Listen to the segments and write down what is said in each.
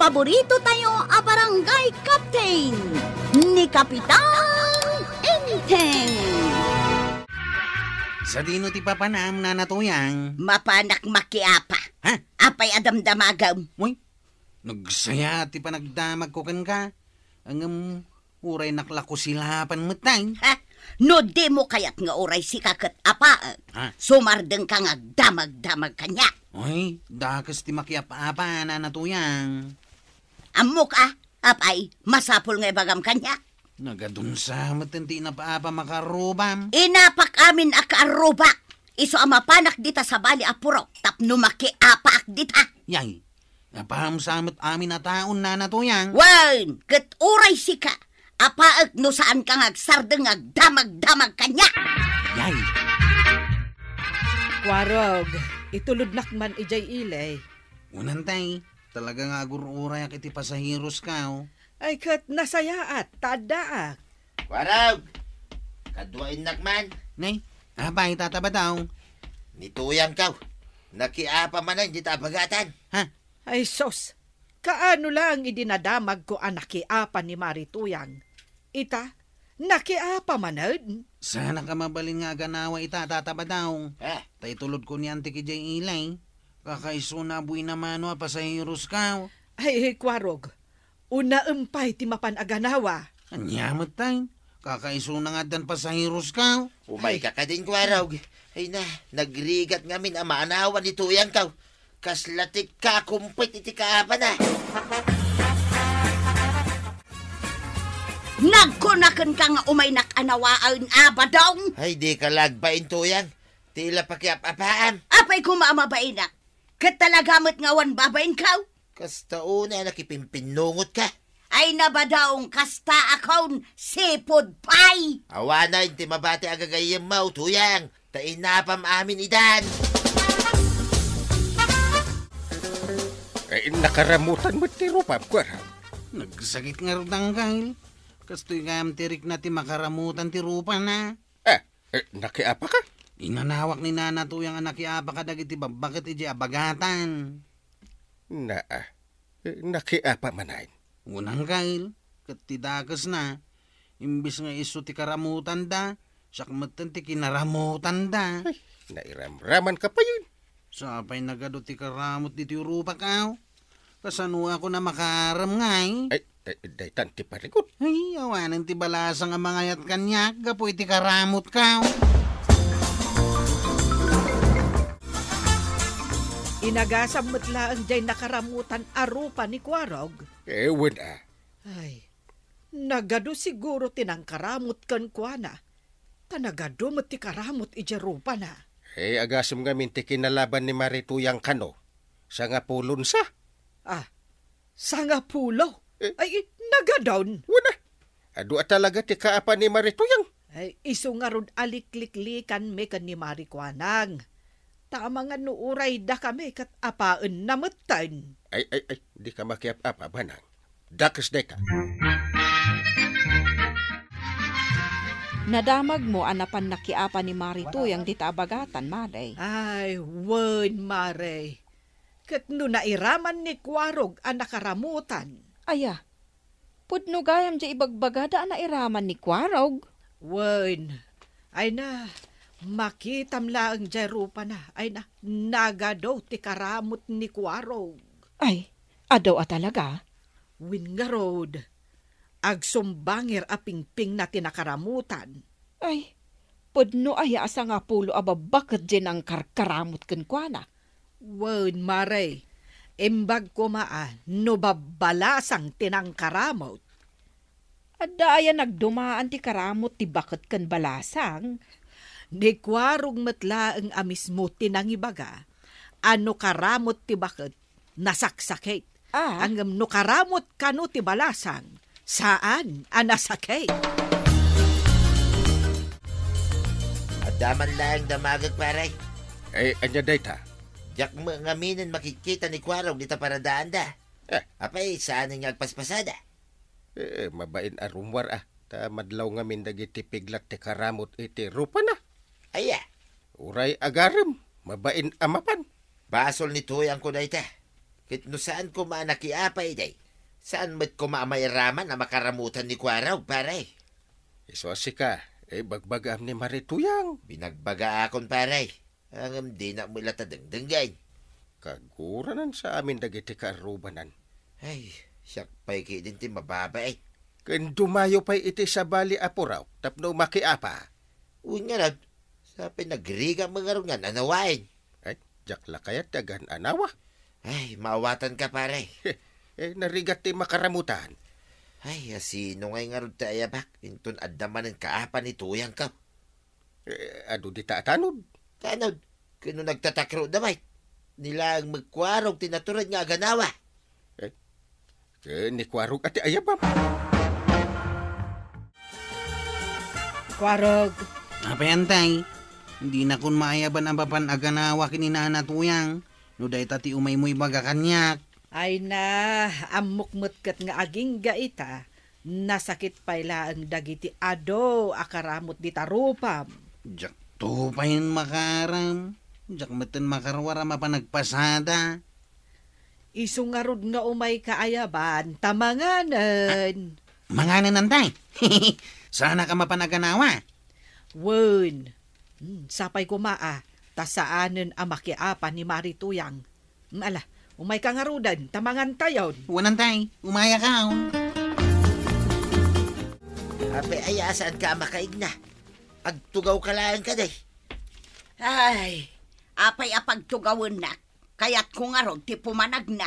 paborito tayo a barangay captain ni Kapitan Enteng. Sa dino ti papanam na natuyang. Mapanak makiapa. Ha? Apay adamdamagaw. Uy, nagsaya ti panagdamag ko kan ka. Ang uray naklako silapan matay. Ha? No di mo kayat nga oray si kakat apa. Ha? Sumardeng ka nga damag-damag kanya. Uy, dakas ti makiapa-apa na natuyang. Amok apay, masapol nga ibagam kanya. Nagadun sa matinti na paapa makarubam. Inapak amin akarubak. Iso amapanak dita sa bali apurok. Tapno makiapak dita. Yay, napaham samot amin na taon na natuyang. Wan, kat oray si ka. Apaag no saan ka ngagsardeng agdamag-damag kanya. Yay. Kwarog, ituludnak man ijay ilay. Unantay, talaga nga agururay ak iti pasahiros ka. Ay kat nasaya at tadaak. Warag! Kadwain nakman. Nay, abay tataba daw. Nituyang kaw. Nakiapa man ay, di tabagatan. Ha? Ay sos, kaano lang idinadamag ko ang nakiapa ni Marituyang. Ita, nakiapa manad. Sana ka mabalin nga ganawa ita tataba daw. Ha? Tay tulod ko ni Auntie Kijay Ilay. Kakaiso na buwi naman o pasahiros ka. Ay, Kwarog, una empay ti mapan aganawa. Anyamot tay. Kakaiso na nga dan pasahiros ka. Umay ka ka din, Kwarog. Ay na, nagrigat ngamin ang maanawan ni Tuyang kaw. Kaslatik ka, kumpit iti kaapa na. Nagkunakan ka nga umay nakanawaan abadong. Ay, di ka lagbain, Tuyang. Tila pakiap-apaam. Apay kumamabainak. Kat talagamot nga wan babain kaw. Kasta una, nakipimpinungot ka. Ay nabadaong kasta akon sipod pay. Awana, hindi mabati agagayang mau, Tuyang. Tainapam amin idan. Ay, nakaramutan mo ti Rupam, Kwarog. Nagsakit nga rin ang kahil. Kastoy nga am tirik na ti makaramutan ti rupa na. Nakiapa ka? Inanawak ni Nana Tuyang ang nakiapa ka dagiti babakit iti abagatan. Nakiapa manayin. Unang kahil, katidakas na. Imbis nga iso ti karamutan da, sakmatan ti kinaramutan da. Ay, nairamraman ka pa yun. Sapay nagado ti karamot di ti rupa ka. Kasano ako na makaram ngay. Ay, daytan ti parikot. Ay, awanan ti balasang ang mga yat kanyak, gapoy ti karamot ka. Inagasam matlaang jay nakaramutan arupa ni Kwarog. Ewan Ay, nagado siguro tinangkaramot kan kuana. Tanagado mo ti karamot ijarupa na. Agasam ngamin ti kinalaban ni Marituyang kano. Sa nga pulon sa. Sangapulo. Ay, nagadon. Wala. Ado talaga ti kaapa ni Marituyang. Ay, iso nga ron alikliklikan me kan ni Marikwanang. Tama nga nuuray da kami kat apaan namatan. Ay, di ka makiap-apa, banang. Dakas day ka. Nadamag mo anapan nakiapa ni Marituyang di tabagatan, Maray. Ay, wen, Maray. Kat no nairaman ni Kwarog ang nakaramutan. Aya, pudno gayam di ibagbagada na iraman ni Kwarog. Wen, ay na, makitam lang jarupa na. Ay na, nagado ti karamot ni Kwarog. Ay, adaw talaga? Win nga road. Agsumbangir a pingping na tinakaramutan. Ay, pudno aya asa nga pulo ababakat din ang karkaramot kan kuana. Wen, Maray, imbag ko no babalasang tinangkaramot. Adda aya nagdumaan ti karamot ti bakat kan balasang. Ni Kwarog matla ang amismo tinangibaga, ano karamot ti bakat nasaksakit. Ang no karamot kano ti balasang, saan anasakit? Adaman lang damagag, paray. Ay, anya day ta. Diyak mo ngaminan makikita ni Kwarog dita para daan da. Apay, saan ang agpaspasada? Mabain arumwar Ta madlaw ngamin dagiti piglat ti karamot iti rupa na. Aya. Uray agarem, mabain amapan. Basol ni Tuyang ko da ita. Kit no saan ko manakiapay day? Saan met ko mamayraman na makaramutan ni Kwaraw, pare? Iso ka, bagbagam ni Marituyang. Binagbaga akon, pare. Ang di na mo ilata dengdenggay. Kaguranan sa amin dagiti kaarubanan. Ay, siyak pa'y din ti mababa eh. Ken dumayo pa'y iti sa bali apuraw, tapno makiapa. Uy nga na, sa pinagriga mga rungan, anawain. Ay, jakla kayat dagan anawa. Ay, maawatan ka, pare. Narigat ti makaramutan. Ay, asino ngay nga rin tayo bak. Intun addaman ng kaapa ni Tuyang ka. Ado di tanod. Tanod, kano nagtatakro damay. Nila ang magkwarog tinaturan nga ganawa. Ni kwarog ati ayabam. Kwarog. Apayantay, hindi na kun maayaban ang papan aganawa kininana Tuyang. No day tati umay mo'y baga kanyak. Ay na, amukmut kat nga aging gaita. Nasakit pala ang dagiti ado, akaramot di tarupam. Jak to pa yun makaram. Jak matan makarwara mapanagpasada. Isungarod nga umay kaayaban, tamanganan. Manganan antay. Sana ka mapanaganawa. Wen, sapay kumaa, tasaanan ang makiapa ni Marituyang. Ala, umay kangarudan, tamangan tayon. Wanantay, umaya ka. Ape, ay asaan ka makaig na? Agtugaw ka lang ka day. Ay, apay apagtugawin na. Kaya't kung arod, ti pumanag na.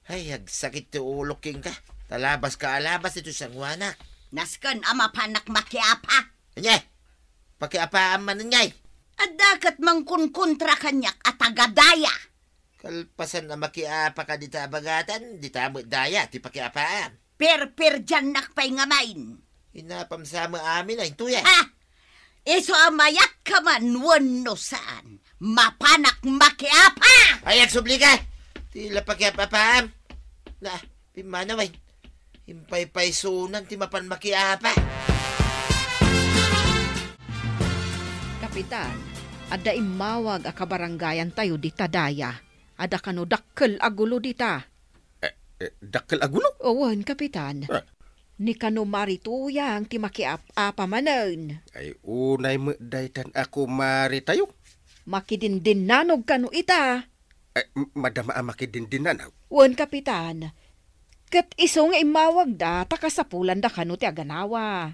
Ay, agsakit ti ulo king ka. Talabas ka alabas ito sang wanak. Naskan ama panak makiapa. Anya, pakiapaan man ngay. At dakat mangkunkontra kanyak at agadaya. Kalpasan na makiapa ka dita bagatan, dita mo daya, ti pakiapaan. Per dyan nakpay ngamain. Hinapam sa amin ay tuya. Ha! Iso amayak ka man wano saan. Mapanak makiapa! Ay, agsubli ka! Tila pakiapapaan. Na, pimanaway. Himpay-pay sunan, ti mapan makiapa. Kapitan, ada imawag a kabarangayan tayo di tadaya. Ada kano dakkel agulo dita. Dakkel agulo? Owan, Kapitan. Ni kano Marituyang ti makiapa manan. Ay unay mo daytan ako maritayo. Makidindin nanog kano ita. Madama ang makidindinanaw. Wan, Kapitan. Kat isong imawag da, takasapulan da kano ti aganawa.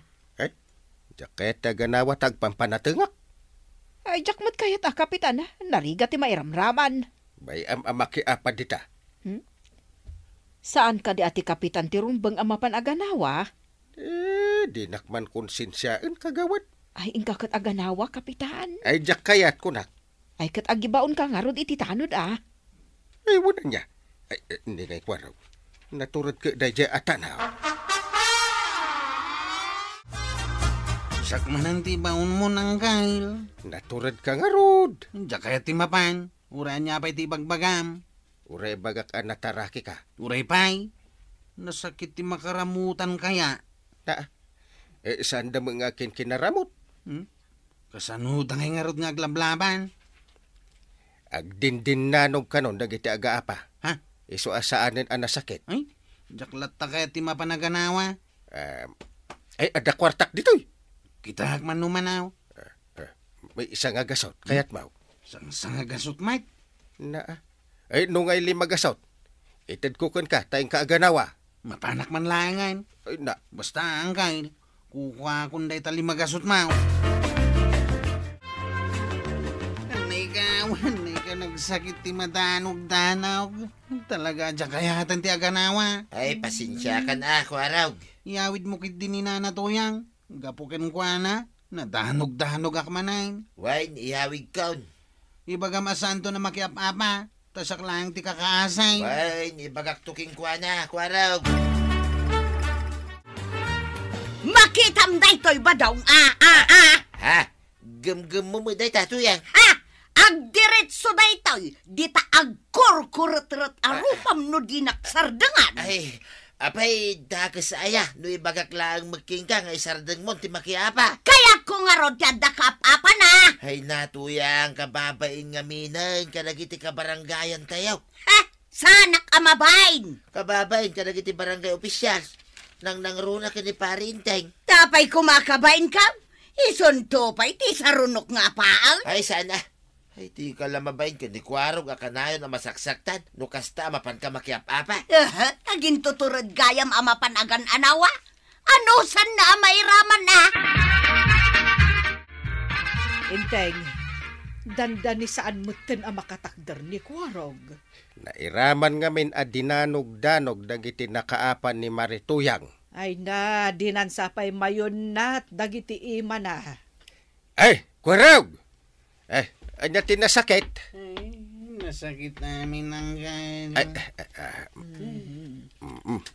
Jaket aganawa tagpampanatengak. Ay, jakmat kayat Kapitan. Nariga ti mairamraman. Bay makiapa dita. Saan ka di ati Kapitan ti rumbang amapan aganawa? Di nakman konsensyaan kagawad. Ay, ingka kat aganawa, Kapitan. Ay, jak kayat ko nak. Ay, kat agibaon ka nga rod iti tanod, Ay, wala niya. Ay, hindi ngay kwaraw. Naturad ka dayja atanaw. Sakmanan ti baon mo ng kail. Naturad ka nga rod. Jak kaya ti mapan. Uran niya pa'y ti bagbagam. Uray bagak nataraki ka. Uray pa'y. Nasakit ti makaramutan kaya. Saan da mga akin kinaramot? Kasanudan ngay nga rod nga aglablaban. Agdindin nanog kanon dagiti agaapa. Ha? Iso asaanin ang nasakit. Ay, jaklat ta kaya ti mapanaganawa. Ay, ada kwartak dito'y. Kita man numanaw. May isang agasot, kaya't mau. Sang agasot, mate. Ay, nung ay limagasot. Itad kukan ka, tayong kaaganawa. Mapanak man langan. Ay, Basta ang kail. Kukuha kunday tali magasot mau. Anay ka nagsakit ti madanog-danog. Talaga dyan kayatan ti aganawa. Ay, pasensya ka na, Kwaraw. Iawid mo kit din ni Nana Tuyang. Gapukin kwa na. Nadanog-danog akmanayin. Wain, ihawig kaon. Ibagam asanto na makiap-apa. Tasak lang ti kakaasay. Wain, ibagak tuking kwa na, Kwaraw. Makitam daytoy ba daw? Ha? Gam-gam mo mo day tatuyang. Agdiretso daytoy. Dita agkurkurut-rut arupam no dinak sardangan. Ay, apay, dakas aya. No ibagak lang magkingka nga isardang mo, ti makiapa. Kaya kung nga rod tiyan dakap-apa na. Ay, natuyang kababain nga minang, kanagiti kabaranggayan tayo. Ha? Sanak amabain. Kababain ka dagiti barangay opisyal. Nang nangruna ka ni Parinteng. Tapay kumakabain ka. Isunto pa iti sarunok nga paang. Ay, sana. Ay, di ka lang mabain ka ni Kwarog akanayon na masaksaktan. No kasta mapan ka makiap-apa. Tagin tuturod gayam amapan agan anawa. Ano san na mairaman na? Inteng, dandani saan mutten ang makatakder ni Kwarog. Nairaman ngamin a dinanog-danog dagiti nakaapan ni Marituyang. Ay na, dinansapay mayon nat, dagiti ima na. Ay, Kwarog! Anya tinasakit? Ay, nasakit namin ang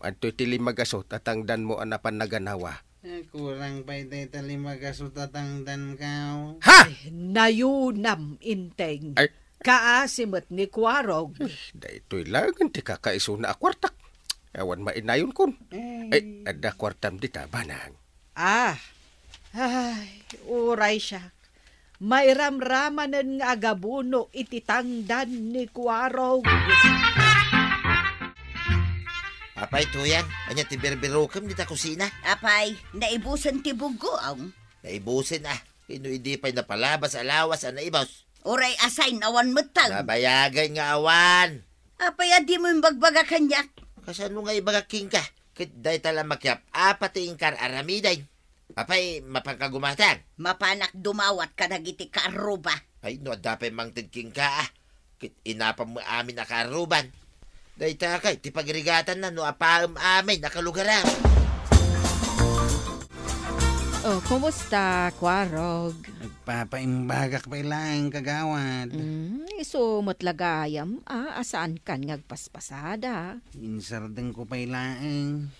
Anto tili magasot at tangdan mo anapan naganawa. kurang pa iti talimagasutatandan kao. Ha! Nayunam, Inteng. Ay. Kaasimot ni Kwarog. Dahito'y lagan ti kakaiso na akwartak. Ewan mainayon kun. Ay, ada kwartam di tabanang. Ay, uray siya. Mairamramanan nga agabuno iti tangdan ni Kwarog. Apay, Tuyang. Anya ti berbirukam di ta kusina. Apay, naibusan ti bugoong. Naibusin Ino hindi pa'y napalabas alawas ang naibaws. Uray asay nawan matag. Nabayagan nga awan. Apay adi mo yung bagbaga kanyak. Kasano nga ibagaking ka? Kit day tala makiap apat ingkar aramiday. Apay, mapagkagumatang. Mapanak dumawat ka nagiti kaaruba. Ay, no, dapay mangtidking ka Kit inapam mo amin na karuban. Day takay, ti pagrigatan na no apaam amin nakalugaran. Oh, kumusta, Kwarog? Nagpapaimbagak pa ilang kagawad. So, matlagayam, asaan kan ngagpaspasada? Insardeng ko pa ilaang.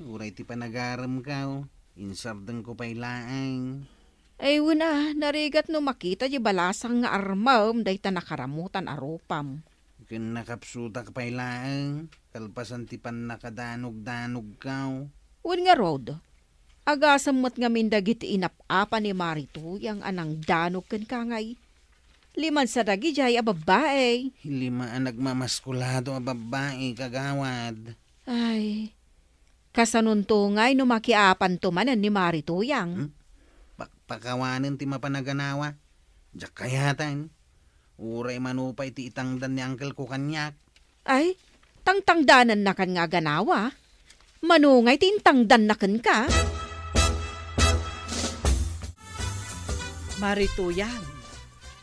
Uray ti panagaram kao. Insardeng ko pa ilaang. Ay, wala, narigat no makita di balasang nga armam, day ta nakaramutan arupam. Kin nakapsutak pa ilaang. Kalpasan ti pan nakadanog-danog kao. Wan nga, Rod. Agasam mat nga mindagiti inapapa ni Marituyang anang danog kan kangay. 5 sa dagi jay ababae. 5 ang nagmamaskulado a babae kagawad. Ay, kasanuntungay no makiapan tumanan ni Marituyang. Pakawanin ti mapanaganawa. Diyak kayatan. Uray manupay ti itangdan ni Uncle ko kanyak. Ay, tangtangdanan na kan nga ganawa. Manungay tintangdan na kan ka. Marituyang,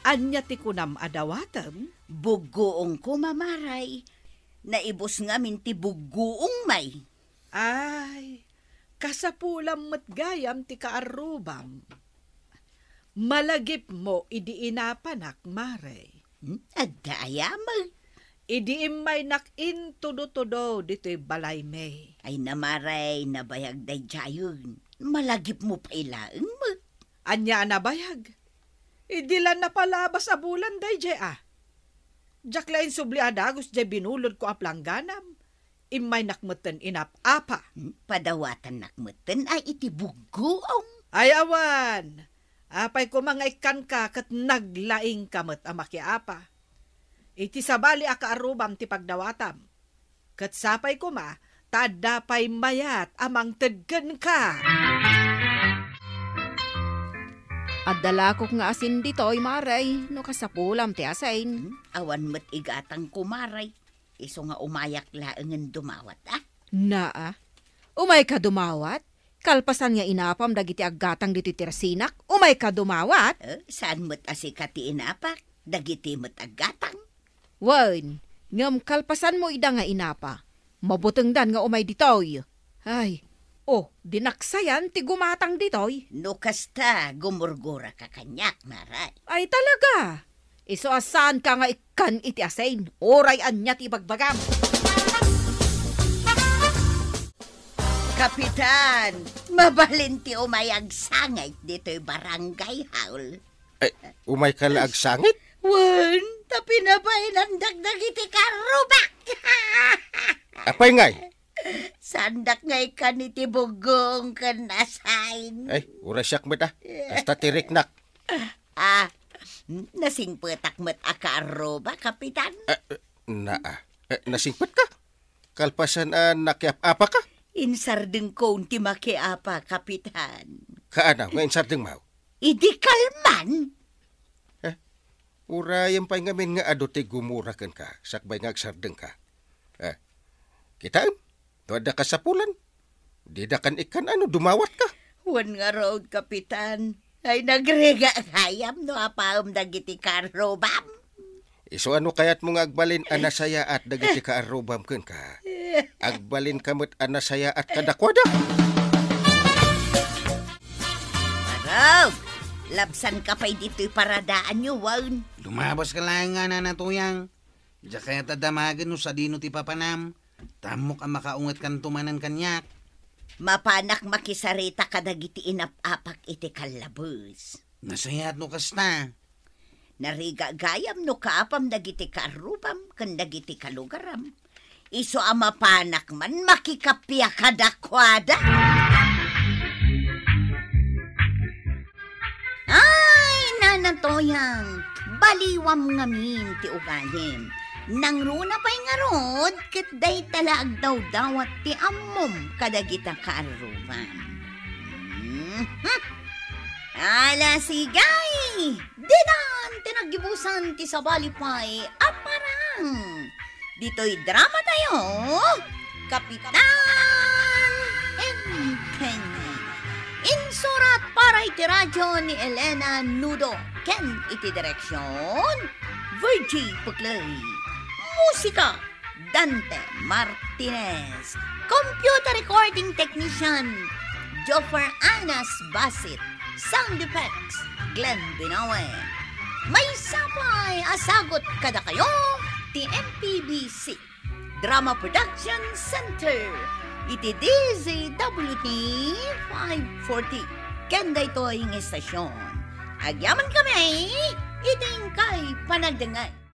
anya ti kunam adawatam? Bugoong ko mamaray. Naibos nga minti bugoong may. Ay, kasapulam matgayam ti kaarubam. Malagip mo idi inapanak, Mare. Adayamag. Idi imay nak intudo-tudo dito'y balay me. Ay namaray, nabayag day jayon. Malagip mo pa ilaang mo. Anya nabayag. Idi lang napalabas a bulan day jay Jak lain subli adagos jay binulod ko aplangganam. Imay nakmutan inap-apa. Padawatan nakmutan ay iti bugoong. Ay awan. Apay ko mga ikan ka kat naglaing kamot a makiapa. Iti sabali a kaarubam ti pagdawatam. Kat sapay ko tadapay mayat amang tedgen ka. At dalakok nga asin dito'y maray, no kasapulam ti asain. Awan mat igatang kumaray. Iso nga umayak laangan dumawat Naa, umay ka dumawat? Kalpasan nga inapam dagiti aggatang diti tirasinak, umay ka dumawat? Saan mo't asikati inapak? Dagiti mo't agatang? Wan, ngam kalpasan mo ida nga inapa. Mabutengdan nga umay ditoy. Ay, dinaksayan ti gumatang ditoy. No kasta, gumurgura ka kanyak, maray. Ay talaga. Iso asan ka nga ikan iti asain. Oray anya ti bagbagam. Kapitan, mabalinti umayag sangay dito'y barangay haul. Ay, umay ka laag sangit? Wan, tapi na ba'y nandagdag iti karubak? Apay ngay? Sandak ngay ka ni tibugong kan asain. Ay, ura siyak mo Hasta tirik nak. Nasing petak met akaroba, kapitan? Nasingpet ka? Kalpasan nakiap-apa ka? Insardeng ko ti makiapa, kapitan. Kaana, ngayon sardeng mau. Idi kalman. Urayan pa'y ngamin nga adote gumurakan ka, sakbay nga agsardeng ka. Kitaan, tuwada ka sa pulan. Di da kan ikan dumawat ka. Wan nga road, kapitan. Ay nagrega hayam no apaam dagiti karobam. Iso kaya't mo nga agbalin anasaya at dagiti kaarobam ken ka. Agbalin kamot anasaya at kadakwada. Marog! Labsan ka pa'y dito'y paradaan nyo, wan. Lumabas ka lang nga na natuyang. Diya kaya tadamagan no sa dino ti papanam. Tamok ang makaungat kan tumanan kanyak. Mapanak makisarita kadagiti inap-apak iti kalabus. Nasayat no kasta. Narigagayam no kaapam dagiti karubam kan dagiti kalugaram. Iso ang mapanak man makikapya kadakwada. Ay, nanatoyang, baliwam ngamin ti uganim. Nang runa pa'y nga rod, kat day talaag daw at ti amom kadagita kaaruban. Ala sigay! Dinan, tinagibusan ti sabalipay, aparang! Dito'y drama tayo, Kapitan Empeña. Insurat para iti radyo ni Elena Nudo, ken iti direksyon, Virgie Puglay. Musika, Dante Martinez. Computer recording technician, Joffer Anas Basit. Sound effects, Glenn Binawe. May sapay asagot kada kayo, TMPBC Drama Production Center. Iti DZWT 540. Kenda ito ang estasyon. Agyaman kami, iting kay panagdangay.